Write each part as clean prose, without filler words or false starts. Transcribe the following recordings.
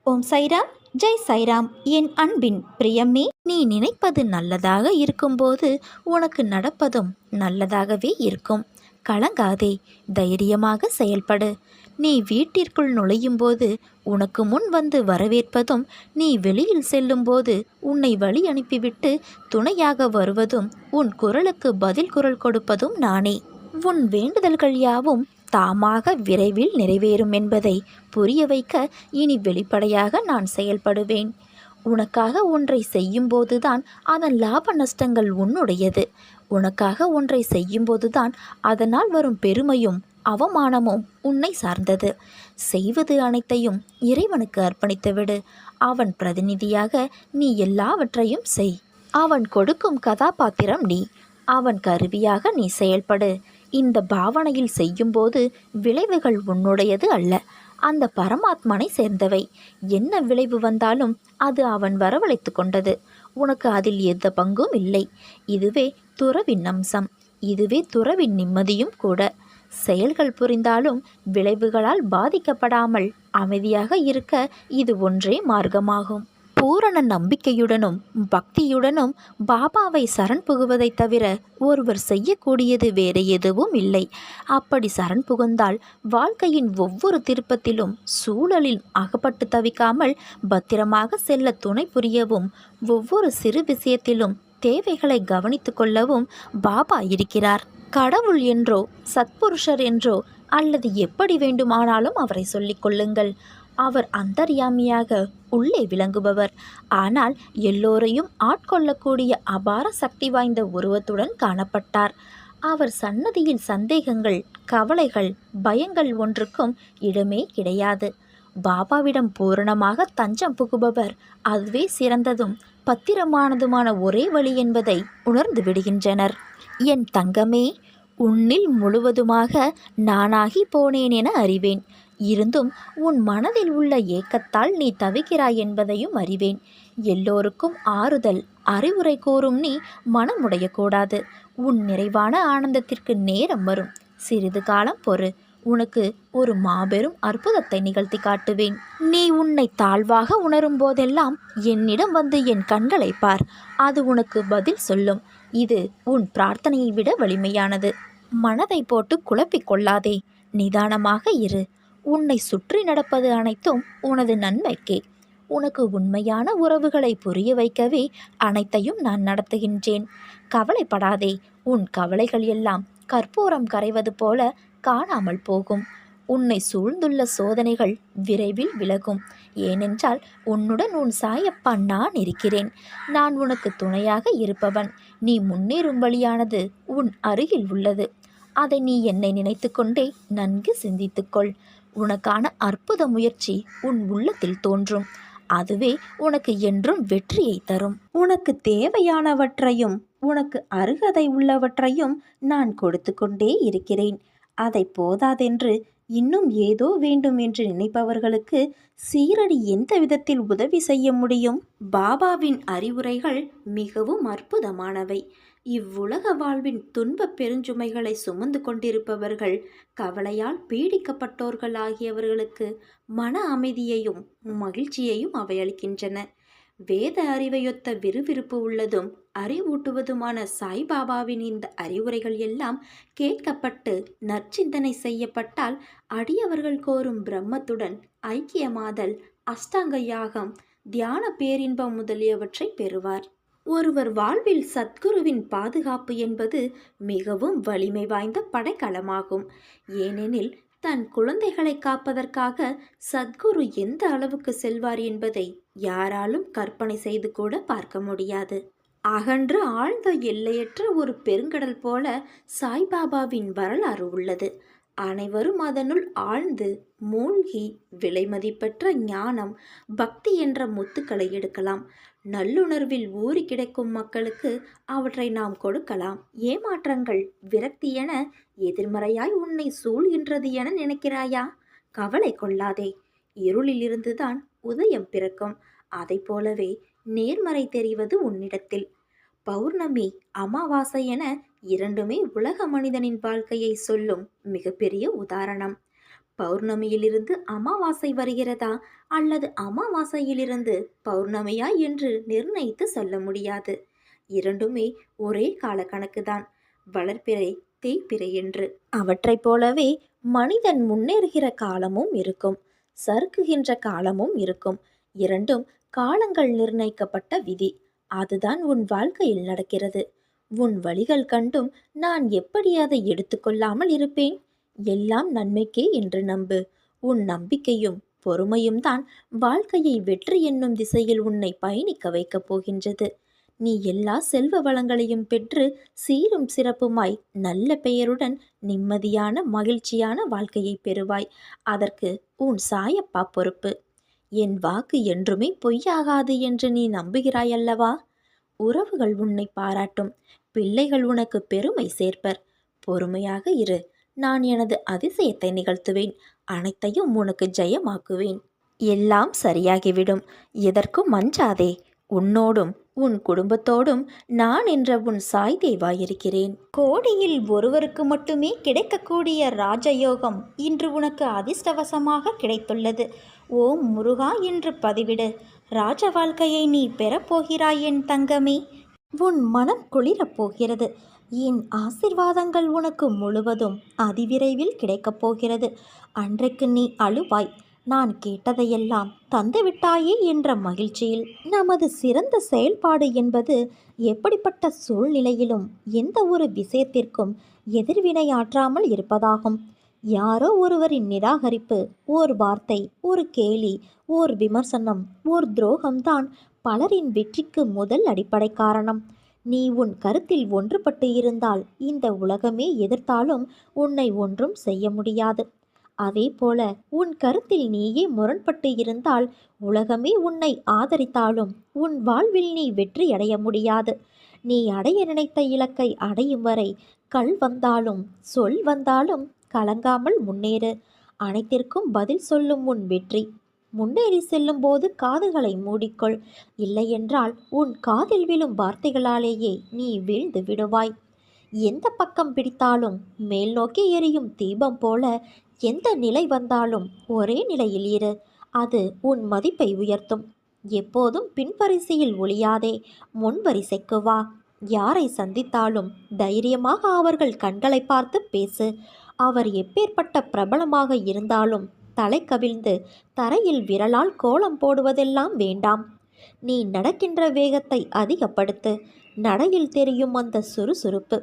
ஓம் சைராம், ஜெய் சைராம். என் அன்பின் பிரியமே, நீ நினைப்பது நல்லதாக இருக்கும்போது உனக்கு நடப்பதும் நல்லதாகவே இருக்கும். கலங்காதே, தைரியமாக செயல்படு. நீ வீட்டிற்குள் நுழையும் போது உனக்கு முன் வந்து வரவேற்பதும், நீ வெளியில் செல்லும்போது உன்னை வழி அனுப்பிவிட்டு துணையாக வருவதும், உன் குரலுக்கு பதில் குரல் கொடுப்பதும் நானே. உன் வேண்டுதல்கள் யாவும் தாமாக விரைவில் நிறைவேறும் என்பதை புரிய வைக்க இனி வெளிப்படையாக நான் செயல்படுவேன். உனக்காக ஒன்றை செய்யும்போதுதான் அதன் லாப நஷ்டங்கள் உன்னுடையது. உனக்காக ஒன்றை செய்யும்போதுதான் அதனால் வரும் பெருமையும் அவமானமும் உன்னை சார்ந்தது. செய்வது அனைத்தையும் இறைவனுக்கு அர்ப்பணித்துவிடு. அவன் பிரதிநிதியாக நீ எல்லாவற்றையும் செய். அவன் கொடுக்கும் கதாபாத்திரம் நீ. அவன் கருவியாக நீ செயல்படு. இந்த பாவனையில் செய்யும்போது விளைவுகள் உன்னுடையது அல்ல, அந்த பரமாத்மனை சேர்ந்தவை. என்ன விளைவு வந்தாலும் அது அவன் வரவழைத்து கொண்டது. உனக்கு அதில் எந்த பங்கும் இல்லை. இதுவே துறவின் அம்சம். இதுவே துறவின் நிம்மதியும் கூட. செயல்கள் புரிந்தாலும் விளைவுகளால் பாதிக்கப்படாமல் அமைதியாக இருக்க இது ஒன்றே மார்க்கமாகும். பூரண நம்பிக்கையுடனும் பக்தியுடனும் பாபாவை சரண் புகுவதைத் தவிர ஒருவர் செய்யக்கூடியது வேறு எதுவும் இல்லை. அப்படி சரண் புகுந்தால் வாழ்க்கையின் ஒவ்வொரு திருப்பத்திலும் சூழலில் அகப்பட்டு தவிக்காமல் பத்திரமாக செல்ல துணை புரியவும், ஒவ்வொரு சிறு விஷயத்திலும் தேவைகளை கவனித்து கொள்ளவும் பாபா இருக்கிறார். கடவுள் என்றோ சத்புருஷர் என்றோ அல்லது எப்படி வேண்டுமானாலும் அவரை சொல்லிக் கொள்ளுங்கள். அவர் அந்தர்யாமியாக உள்ளே விளங்குபவர். ஆனால் எல்லோரையும் ஆட்கொள்ளக்கூடிய அபார சக்தி வாய்ந்த உருவத்துடன் காணப்பட்டார். அவர் சன்னதியில் சந்தேகங்கள், கவலைகள், பயங்கள் ஒன்றுக்கும் இடமே கிடையாது. பாபாவிடம் பூரணமாக தஞ்சம் புகுபவர் அதுவே சிறந்ததும் பத்திரமானதுமான ஒரே வழி என்பதை உணர்ந்து விடுகின்றனர். என் தங்கமே, உன்னில் முழுவதுமாக நானாகி போனேன் என அறிவேன். இருந்தும் உன் மனதில் உள்ள ஏக்கத்தால் நீ தவிக்கிறாய் என்பதையும் அறிவேன். எல்லோருக்கும் ஆறுதல், அறிவுரை கூறும் நீ மனமுடையக்கூடாது. உன் நிறைவான ஆனந்தத்திற்கு நேரம் வரும். சிறிது காலம் பொறு. உனக்கு ஒரு மாபெரும் அற்புதத்தை நிகழ்த்தி காட்டுவேன். நீ உன்னை தாழ்வாக உணரும் போதெல்லாம் என்னிடம் வந்து என் கண்களை பார். அது உனக்கு பதில் சொல்லும். இது உன் பிரார்த்தனையை விட வலிமையானது. மனதை போட்டு குழப்பிக் கொள்ளாதே. நிதானமாக இரு. உன்னை சுற்றி நடப்பது அனைத்தும் உனது நன்மைக்கே. உனக்கு உண்மையான உறவுகளை புரிய வைக்கவே அனைத்தையும் நான் நடத்துகின்றேன். கவலைப்படாதே. உன் கவலைகள் எல்லாம் கற்பூரம் கரைவது போல காணாமல் போகும். உன்னை சூழ்ந்துள்ள சோதனைகள் விரைவில் விலகும். ஏனென்றால் உன்னுடன் உன் சாயப்பா நான் இருக்கிறேன். நான் உனக்கு துணையாக இருப்பவன். நீ முன்னேறும் வழியானது உன் அருகில் உள்ளது. அதை நீ என்னை நினைத்து கொண்டே நன்கு சிந்தித்துக்கொள். உனக்கான அற்புத முயற்சி உன் உள்ளத்தில் தோன்றும். அதுவே உனக்கு என்றும் வெற்றியை தரும். உனக்கு தேவையானவற்றையும் உனக்கு அருகதை உள்ளவற்றையும் நான் கொடுத்து கொண்டே இருக்கிறேன். அதை போதாதென்று இன்னும் ஏதோ வேண்டும் என்று நினைப்பவர்களுக்கு சீரடி எந்த விதத்தில் உதவி செய்ய முடியும்? பாபாவின் அறிவுரைகள் மிகவும் அற்புதமானவை. இவ்வுலக வாழ்வின் துன்பப் பெருஞ்சுமைகளை சுமந்து கொண்டிருப்பவர்கள், கவலையால் பீடிக்கப்பட்டோர்கள் ஆகியவர்களுக்கு மன அமைதியையும் மகிழ்ச்சியையும் அவை அளிக்கின்றன. வேத அறிவையொத்த விறுவிறுப்பு உள்ளதும் அறிவூட்டுவதுமான சாய்பாபாவின் இந்த அறிவுரைகள் எல்லாம் கேட்கப்பட்டு நற்சிந்தனை செய்யப்பட்டால் அடியவர்கள் கோரும் பிரம்மத்துடன் ஐக்கியமாதல், அஷ்டாங்க யாகம், தியான பேரின்பம் முதலியவற்றை பெறுவார். ஒருவர் வாழ்வில் சத்குருவின் பாதுகாப்பு என்பது மிகவும் வலிமை வாய்ந்த படைக்கலமாகும். ஏனெனில் தன் குழந்தைகளை காப்பதற்காக சத்குரு எந்த அளவுக்கு செல்வார் என்பதை யாராலும் கற்பனை செய்து கூட பார்க்க முடியாது. அகன்று ஆழ்ந்த எல்லையற்ற ஒரு பெருங்கடல் போல சாய்பாபாவின் வரலாறு உள்ளது. அனைவரும் அதனுள் ஆழ்ந்து மூழ்கி விலைமதிப்பற்ற ஞானம், பக்தி என்ற முத்துக்களை எடுக்கலாம். நல்லுணர்வில் ஊறி கிடக்கும் மக்களுக்கு அவற்றை நாம் கொடுக்கலாம். ஏமாற்றங்கள், விரக்தி என எதிர்மறையாய் உன்னை சூழ்கின்றது என நினைக்கிறாயா? கவலை கொள்ளாதே. இருளிலிருந்துதான் உதயம் பிறக்கும். அதை போலவே நேர்மறை தெரிவது உன்னிடத்தில். பௌர்ணமி, அமாவாசை என இரண்டுமே உலக மனிதனின் வாழ்க்கையை சொல்லும் மிகப்பெரிய உதாரணம். பௌர்ணமியிலிருந்து அமாவாசை வருகிறதா அல்லது அமாவாசையிலிருந்து பௌர்ணமியா என்று நிர்ணயித்து சொல்ல முடியாது. இரண்டுமே ஒரே கால கணக்குதான், வளர்பிறை தேய்பிறை என்று. அவற்றைப் போலவே மனிதன் முன்னேறுகிற காலமும் இருக்கும், சறுக்குகின்ற காலமும் இருக்கும். இரண்டும் காலங்கள் நிர்ணயிக்கப்பட்ட விதி. அதுதான் உன் வாழ்க்கையில் நடக்கிறது. உன் வழிகள் கண்டும் நான் எப்படி அதை எடுத்துக்கொள்ளாமல் இருப்பேன்? எல்லாம் நன்மைக்கே என்று நம்பு. உன் நம்பிக்கையும் பொறுமையும் தான் வாழ்க்கையை வெற்றி என்னும் திசையில் உன்னை பயணிக்க வைக்கப் போகின்றது. நீ எல்லா செல்வ வளங்களையும் பெற்று சீரும் சிறப்புமாய் நல்ல பெயருடன் நிம்மதியான மகிழ்ச்சியான வாழ்க்கையை பெறுவாய். அதற்கு உன் சாயப்பா பொறுப்பு. என் வாக்கு என்றுமே பொய்யாகாது என்று நீ நம்புகிறாயல்லவா? உறவுகள் உன்னை பாராட்டும், பிள்ளைகள் உனக்கு பெருமை சேர்ப்பர். பொறுமையாக இரு. நான் எனது அதிசயத்தை நிகழ்த்துவேன். அனைத்தையும் உனக்கு ஜெயமாக்குவேன். எல்லாம் சரியாகிவிடும். எதற்கும் அஞ்சாதே. உன்னோடும் உன் குடும்பத்தோடும் நான் என்ற உன் சாய் தேவா இருக்கிறேன். கோடியில் ஒருவருக்கு மட்டுமே கிடைக்கக்கூடிய ராஜயோகம் இன்று உனக்கு அதிர்ஷ்டவசமாக கிடைத்துள்ளது. ஓம் முருகா என்று பதிவிடு. ராஜ வாழ்க்கையை நீ பெறப்போகிறாய் என் தங்கமே. உன் மனம் குளிரப் போகிறது. என் ஆசிர்வாதங்கள் உனக்கு முழுவதும் அதிவிரைவில் கிடைக்கப் போகிறது. அன்றைக்கு நீ அழுவாய், நான் கேட்டதையெல்லாம் தந்துவிட்டாயே என்ற மகிழ்ச்சியில். நமது சிறந்த செயல்பாடு என்பது எப்படிப்பட்ட சூழ்நிலையிலும் எந்த ஒரு விஷயத்திற்கும் எதிர்வினையாற்றாமல் இருப்பதாகும். யாரோ ஒருவரின் நிராகரிப்பு, ஓர் வார்த்தை, ஒரு கேலி, ஓர் விமர்சனம், ஓர் துரோகம்தான் பலரின் வெற்றிக்கு முதல் அடிப்படை காரணம். நீ உன் கருத்தில் ஒன்றுபட்டு இருந்தால் இந்த உலகமே எதிர்த்தாலும் உன்னை ஒன்றும் செய்ய முடியாது. அதே போல உன் கருத்தில் நீயே முரண்பட்டு இருந்தால் உலகமே உன்னை ஆதரித்தாலும் உன் வாழ்வில் நீ வெற்றி அடைய முடியாது. நீ அடைய நினைத்த இலக்கை அடையும் வரை கல் வந்தாலும் சொல் வந்தாலும் கலங்காமல் முன்னேறு. அனைத்திற்கும் பதில் சொல்லும் உன் வெற்றி. முன்னேறி செல்லும் போது காதுகளை மூடிக்கொள். இல்லையென்றால் உன் காதில் விழும் வார்த்தைகளாலேயே நீ வீழ்ந்து விடுவாய். எந்த பக்கம் பிடித்தாலும் மேல் நோக்கி எரியும் தீபம் போல எந்த நிலை வந்தாலும் ஒரே நிலையில் இரு. அது உன் மதிப்பை உயர்த்தும். எப்போதும் பின்வரிசையில் ஒளியாதே, முன்வரிசைக்கு வா. யாரை சந்தித்தாலும் தைரியமாக அவர்கள் கண்களை பார்த்து பேசு. அவர் எப்பேற்பட்ட பிரபலமாக இருந்தாலும் தலை கவிழ்ந்து தரையில் விரலால் கோலம் போடுவதெல்லாம் வேண்டாம். நீ நடக்கின்ற வேகத்தை அதிகப்படுத்து. நடையில் தெரியும் அந்த சுறுசுறுப்பு,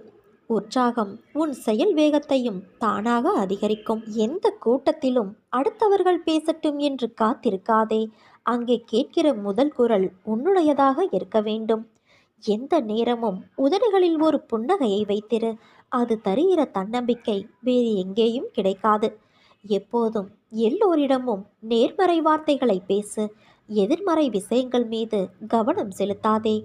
உற்சாகம் உன் செயல் வேகத்தையும் தானாக அதிகரிக்கும். எந்த கூட்டத்திலும் அடுத்தவர்கள் பேசட்டும் என்று காத்திருக்காதே. அங்கே கேட்கிற முதல் குரல் உன்னுடையதாக இருக்க வேண்டும். எந்த நேரமும் உதடுகளில் ஒரு புன்னகையை வைத்திரு. அது தருகிற தன்னம்பிக்கை வேறு எங்கேயும் கிடைக்காது. எப்போதும் எல்லோரிடமும் நேர்மறை வார்த்தைகளை பேசு. எதிர்மறை விஷயங்கள் மீது கவனம் செலுத்தாதே.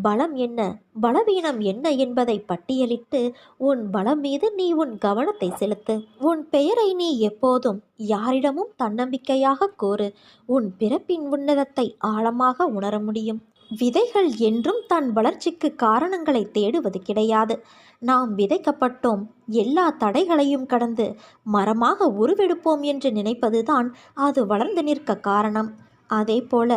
பலம் என்ன, பலவீனம் என்ன என்பதை பட்டியலிட்டு உன் பலம் மீது நீ உன் கவனத்தை செலுத்து. உன் பெயரை நீ எப்போதும் யாரிடமும் தன்னம்பிக்கையாக கூறு. உன் பிறப்பின் உன்னதத்தை ஆழமாக உணர முடியும். விதைகள் என்றும் தன் வளர்ச்சிக்கு காரணங்களை தேடுவது கிடையாது. நாம் விதைக்கப்பட்டோம், எல்லா தடைகளையும் கடந்து மரமாக உருவெடுப்போம் என்று நினைப்பதுதான் அது வளர்ந்து நிற்க காரணம். அதே போல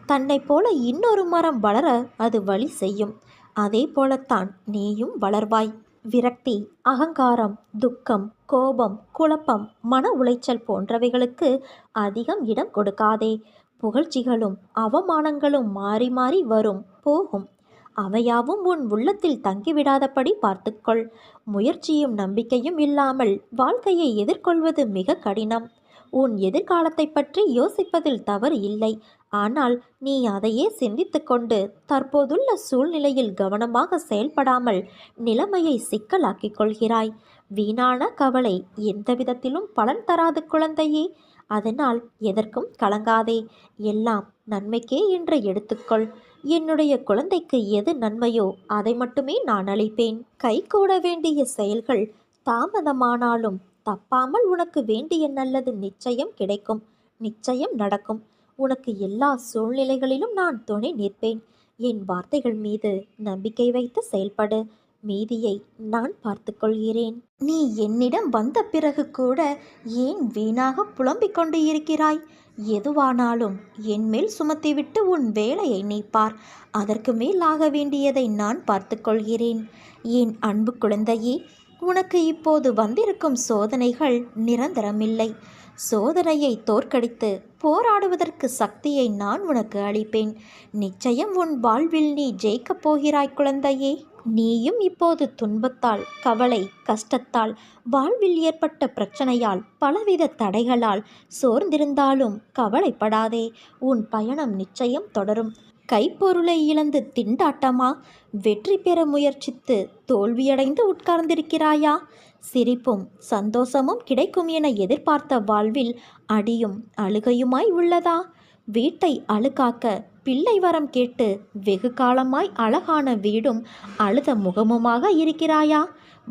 தன்னை போல இன்னொரு மரம் வளர அது வழி செய்யும். அதே போலத்தான் நீயும் வளர்வாய். விரக்தி, அகங்காரம், துக்கம், கோபம், குழப்பம், மன உளைச்சல் போன்றவைகளுக்கு அதிகம் இடம் கொடுக்காதே. புகழ்ச்சிகளும் அவமானங்களும் மாறி மாறி வரும் போகும். அவையாவும் உன் உள்ளத்தில் தங்கிவிடாதபடி பார்த்துக்கொள். முயற்சியும் நம்பிக்கையும் இல்லாமல் வாழ்க்கையை எதிர்கொள்வது மிக கடினம். உன் எதிர்காலத்தை பற்றி யோசிப்பதில் தவறு இல்லை. ஆனால் நீ அதையே சிந்தித்து கொண்டு தற்போதுள்ள சூழ்நிலையில் கவனமாக செயல்படாமல் நிலைமையை சிக்கலாக்கிக் கொள்கிறாய். வீணான கவலை எந்த விதத்திலும் பலன் தராது குழந்தையே. அதனால் எதற்கும் கலங்காதே. எல்லாம் நன்மைக்கே என்று எடுத்துக்கொள். என்னுடைய குழந்தைக்கு எது நன்மையோ அதை மட்டுமே நான் அளிப்பேன். கைகூட வேண்டிய செயல்கள் தாமதமானாலும் தப்பாமல் உனக்கு வேண்டிய நல்லது நிச்சயம் கிடைக்கும், நிச்சயம் நடக்கும். உனக்கு எல்லா சூழ்நிலைகளிலும் நான் துணை நிற்பேன். என் வார்த்தைகள் மீது நம்பிக்கை வைத்து செயல்படு. மீதியை நான் பார்த்துக்கொள்கிறேன். நீ என்னிடம் வந்த பிறகு கூட ஏன் வீணாக புலம்பிக் கொண்டு இருக்கிறாய்? எதுவானாலும் என் மேல் சுமத்திவிட்டு உன் வேலையை நீ பார். அதற்கு மேல் ஆக வேண்டியதை நான் பார்த்துக்கொள்கிறேன். என் அன்பு குழந்தையே, உனக்கு இப்போது வந்திருக்கும் சோதனைகள் நிரந்தரமில்லை. சோதனையை தோற்கடித்து போராடுவதற்கு சக்தியை நான் உனக்கு அளிப்பேன். நிச்சயம் உன் வாழ்வில் நீ ஜெயிக்கப் போகிறாய் குழந்தையே. நீயும் இப்போது துன்பத்தால், கவலை, கஷ்டத்தால், வாழ்வில் ஏற்பட்ட பிரச்சனையால், பலவித தடைகளால் சோர்ந்திருந்தாலும் கவலைப்படாதே. உன் பயணம் நிச்சயம் தொடரும். கைப்பொருளை இழந்து திண்டாட்டமா? வெற்றி பெற முயற்சித்து தோல்வியடைந்து உட்கார்ந்திருக்கிறாயா? சிரிப்பும் சந்தோஷமும் கிடைக்கும் என எதிர்பார்த்த வாழ்வில் அடியும் அழுகையுமாய் உள்ளதா? வீட்டை அழுக்காக்க பிள்ளை வரம் கேட்டு வெகு காலமாய் அழகான வீடும் அழுத முகமுமாக இருக்கிறாயா?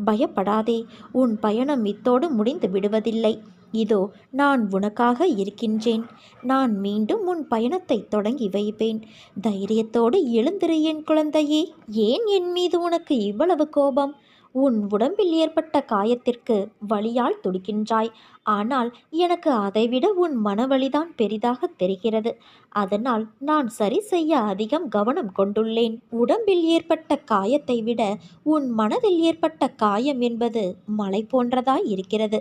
பயப்படாதே, உன் பயணம் இத்தோடு முடிந்து விடுவதில்லை. இதோ நான் உனக்காக இருக்கின்றேன். நான் மீண்டும் உன் பயணத்தை தொடங்கி வைப்பேன். தைரியத்தோடு எழுந்திரு என் குழந்தையே. ஏன் என் மீது உனக்கு இவ்வளவு கோபம்? உன் உடம்பில் ஏற்பட்ட காயத்திற்கு வலியால் துடிக்கின்றாய். ஆனால் எனக்கு அதைவிட உன் மனவழிதான் பெரிதாக தெரிகிறது. அதனால் நான் சரி செய்ய அதிகம் கவனம் கொண்டுள்ளேன். உடம்பில் ஏற்பட்ட காயத்தை விட உன் மனதில் ஏற்பட்ட காயம் என்பது மலை போன்றதாய் இருக்கிறது.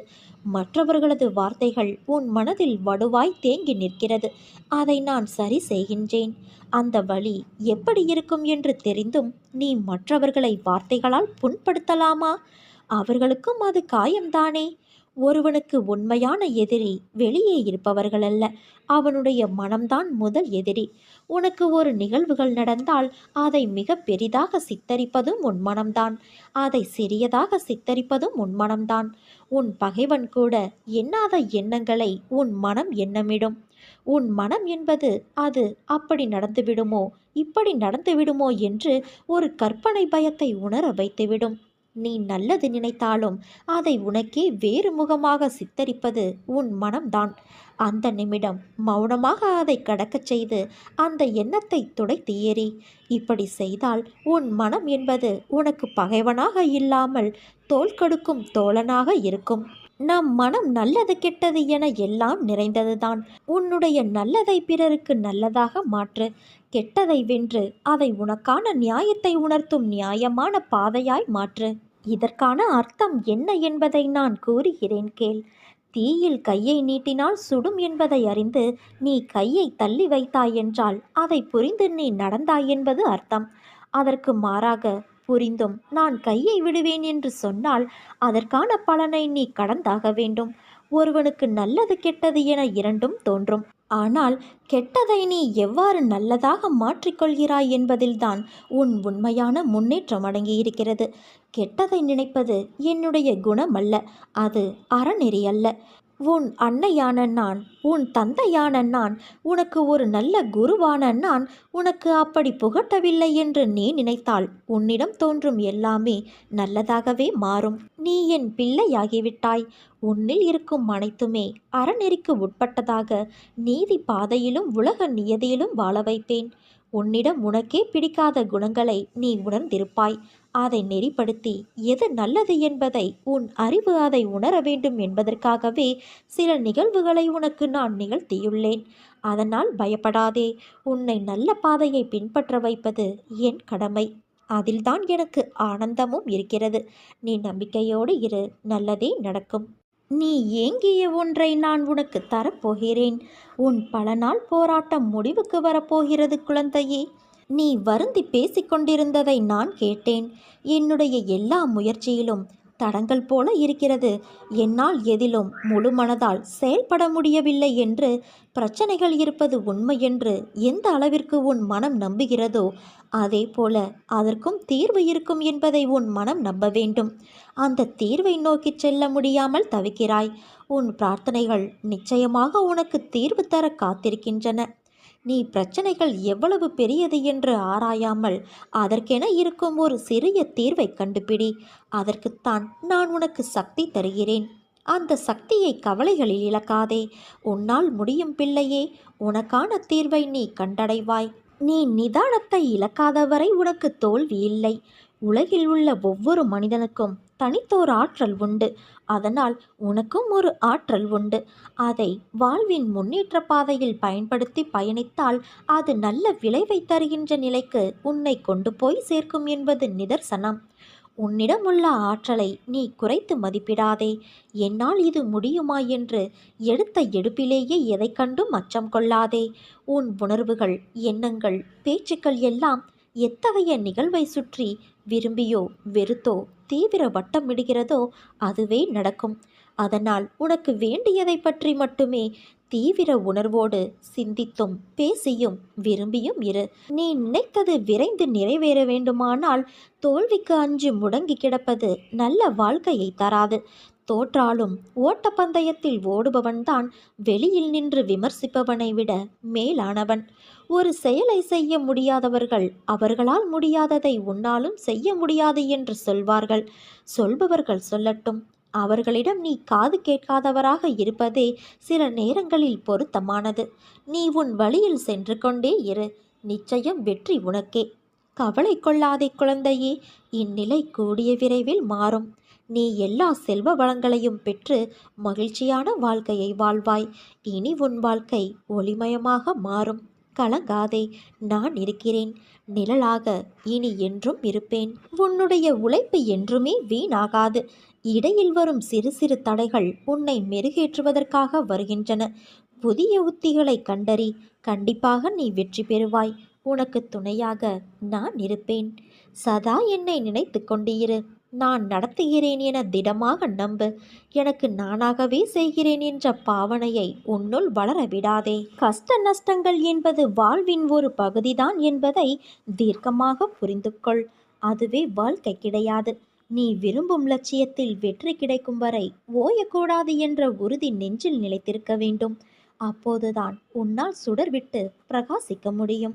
மற்றவர்களது வார்த்தைகள் உன் மனதில் வடுவாய் தேங்கி நிற்கிறது. அதை நான் சரி செய்கின்றேன். அந்த வழி எப்படி இருக்கும் என்று தெரிந்தும் நீ மற்றவர்களை வார்த்தைகளால் புண்படுத்தலாமா? அவர்களுக்கும் அது காயம்தானே. ஒருவனுக்கு உண்மையான எதிரி வெளியே இருப்பவர்கள் அல்ல, அவனுடைய மனம்தான் முதல் எதிரி. உனக்கு ஒரு நிகழ்வுகள் நடந்தால் அதை மிக பெரிதாக சித்தரிப்பதும் உன் மனம்தான். அதை சிறியதாக சித்தரிப்பதும் உன் மனம்தான். உன் பகைவன் கூட எண்ணாத எண்ணங்களை உன் மனம் எண்ணமிடும். உன் மனம் என்பது அது அப்படி நடந்துவிடுமோ, இப்படி நடந்துவிடுமோ என்று ஒரு கற்பனை பயத்தை உணர வைத்துவிடும். நீ நல்லது நினைத்தாலும் அதை உனக்கே வேறு முகமாக சித்தரிப்பது உன் மனம்தான். அந்த நிமிடம் மௌனமாக அதை கடக்கச் செய்து அந்த எண்ணத்தை துடைத்து எறி. இப்படி செய்தால் உன் மனம் என்பது உனக்கு பகைவனாக இல்லாமல் தோள் கொடுக்கும் தோழனாக இருக்கும். நம் மனம் நல்லது கெட்டது என எல்லாம் நிறைந்ததுதான். உன்னுடைய நல்லதை பிறருக்கு நல்லதாக மாற்று. கெட்டதை வென்று அதை உனக்கான நியாயத்தை உணர்த்தும் நியாயமான பாதையாய் மாற்று. இதற்கான அர்த்தம் என்ன என்பதை நான் கூறுகிறேன் கேள். தீயில் கையை நீட்டினால் சுடும் என்பதை அறிந்து நீ கையை தள்ளி வைத்தாய் என்றால் அதை புரிந்து நீ நடந்தாய் என்பது அர்த்தம். அதற்கு மாறாக புரிந்தும் நான் கையை விடுவேன் என்று சொன்னால் அதற்கான பலனை நீ கடந்தாக வேண்டும். ஒருவனுக்கு நல்லது கெட்டது என இரண்டும் தோன்றும். ஆனால் கெட்டதை நீ எவ்வாறு நல்லதாக மாற்றிக்கொள்கிறாய் என்பதில்தான் உன் உண்மையான முன்னேற்றம் அடங்கியிருக்கிறது. கெட்டதை நினைப்பது என்னுடைய குணம் அல்ல, அது அறநெறி அல்ல. உன் அன்னையான நான், உன் தந்தையான நான், உனக்கு ஒரு நல்ல குருவான நான் உனக்கு அப்படி புகட்டவில்லை என்று நீ நினைத்தால் உன்னிடம் தோன்றும் எல்லாமே நல்லதாகவே மாறும். நீ என் பிள்ளையாகிவிட்டாய். உன்னில் இருக்கும் அனைத்துமே அறநெறிக்கு உட்பட்டதாக நீதி பாதையிலும் உலக நியதியிலும் வாழ வைப்பேன். உன்னிடம் உனக்கே பிடிக்காத குணங்களை நீ உணர்ந்திருப்பாய். அதை நெறிப்படுத்தி எது நல்லது என்பதை உன் அறிவு அதை உணர வேண்டும் என்பதற்காகவே சில நிகழ்வுகளை உனக்கு நான் நிகழ்த்தியுள்ளேன். அதனால் பயப்படாதே. உன்னை நல்ல பாதையை பின்பற்ற வைப்பது என் கடமை. அதில்தான் எனக்கு ஆனந்தமும் இருக்கிறது. நீ நம்பிக்கையோடு இரு, நல்லதே நடக்கும். நீ ஏங்கிய ஒன்றை நான் உனக்கு தரப்போகிறேன். உன் பல நாள் போராட்டம் முடிவுக்கு வரப்போகிறது குழந்தையே. நீ வருந்தி பேசிக்கொண்டிருந்ததை நான் கேட்டேன். என்னுடைய எல்லா முயற்சியிலும் தடங்கள் போல இருக்கிறது. என்னால் எதிலும் முழு மனதால் செயல்பட முடியவில்லை என்று, பிரச்சனைகள் இருப்பது உண்மை என்று எந்த அளவிற்கு உன் மனம் நம்புகிறதோ அதே போல அதற்கும் தீர்வு இருக்கும் என்பதை உன் மனம் நம்ப வேண்டும். அந்த தீர்வை நோக்கி செல்ல முடியாமல் தவிக்கிறாய். உன் பிரார்த்தனைகள் நிச்சயமாக உனக்கு தீர்வு தர காத்திருக்கின்றன. நீ பிரச்சனைகள் எவ்வளவு பெரியது என்று ஆராயாமல் அதற்கென இருக்கும் ஒரு சிறிய தீர்வை கண்டுபிடி. அதற்குத்தான் நான் உனக்கு சக்தி தருகிறேன். அந்த சக்தியை கவலைகளில் இழக்காதே. உன்னால் முடியும் பிள்ளையே. உனக்கான தீர்வை நீ கண்டடைவாய். நீ நிதானத்தை இழக்காதவரை உனக்கு தோல்வி இல்லை. உலகில் உள்ள ஒவ்வொரு மனிதனுக்கும் தனித்தோர் ஆற்றல் உண்டு. அதனால் உனக்கும் ஒரு ஆற்றல் உண்டு. அதை வாழ்வின் முன்னேற்ற பாதையில் பயன்படுத்தி பயணித்தால் அது நல்ல விளைவை தருகின்ற நிலைக்கு உன்னை கொண்டு போய் சேர்க்கும் என்பது நிதர்சனம். உன்னிடம் உள்ள ஆற்றலை நீ குறைத்து மதிப்பிடாதே. என்னால் இது முடியுமா என்று எடுத்த எடுப்பிலேயே எதை கண்டும் அச்சம் கொள்ளாதே. உன் உணர்வுகள், எண்ணங்கள், பேச்சுக்கள் எல்லாம் எத்தகைய நிகழ்வை சுற்றி விரும்பியோ வெறுத்தோ தீவிர வட்டமிடுகிறதோ அதுவே நடக்கும். அதனால் உனக்கு வேண்டியதை பற்றி மட்டுமே தீவிர உணர்வோடு சிந்தித்தும் பேசியும் விரும்பியும் இரு. நீ நினைத்தது விரைந்து நிறைவேற வேண்டுமானால் தோல்விக்கு அஞ்சு முடங்கி கிடப்பது நல்ல வாழ்க்கையை தராது. தோற்றாலும் ஓட்டப்பந்தயத்தில் ஓடுபவன்தான் வெளியில் நின்று விமர்சிப்பவனை விட மேலானவன். ஒரு செயலை செய்ய முடியாதவர்கள் அவர்களால் முடியாததை உன்னாலும் செய்ய முடியாது என்று சொல்வார்கள். சொல்பவர்கள் சொல்லட்டும். அவர்களிடம் நீ காது கேட்காதவராக இருப்பதே சில நேரங்களில் பொருத்தமானது. நீ உன் வழியில் சென்று கொண்டே இரு. நிச்சயம் வெற்றி உனக்கே. கவலை கொள்ளாதே குழந்தையே. இந்நிலை கூடிய விரைவில் மாறும். நீ எல்லா செல்வ வளங்களையும் பெற்று மகிழ்ச்சியான வாழ்க்கையை வாழ்வாய். இனி உன் வாழ்க்கை ஒளிமயமாக மாறும். கலங்காதே, நான் இருக்கிறேன். நிழலாக இனி என்றும் இருப்பேன். உன்னுடைய உழைப்பு என்றுமே வீணாகாது. இடையில் வரும் சிறு சிறு தடைகள் உன்னை மெருகேற்றுவதற்காக வருகின்றன. புதிய உத்திகளை கண்டறி. கண்டிப்பாக நீ வெற்றி பெறுவாய். உனக்கு துணையாக நான் இருப்பேன். சதா என்னை நினைத்து கொண்டிரு. நான் நடத்துகிறேன் என திடமாக நம்பு. எனக்கு நானாகவே செய்கிறேன் என்ற பாவனையை உன்னுள் வளர விடாதே. கஷ்ட நஷ்டங்கள் என்பது வாழ்வின் ஒரு பகுதிதான் என்பதை தீர்க்கமாக புரிந்து கொள். அதுவே வாழ்க்கை கிடையாது. நீ விரும்பும் லட்சியத்தில் வெற்றி கிடைக்கும் வரை ஓயக்கூடாது என்ற உறுதி நெஞ்சில் நிலைத்திருக்க வேண்டும். அப்போதுதான் உன்னால் சுடர்விட்டு பிரகாசிக்க முடியும்.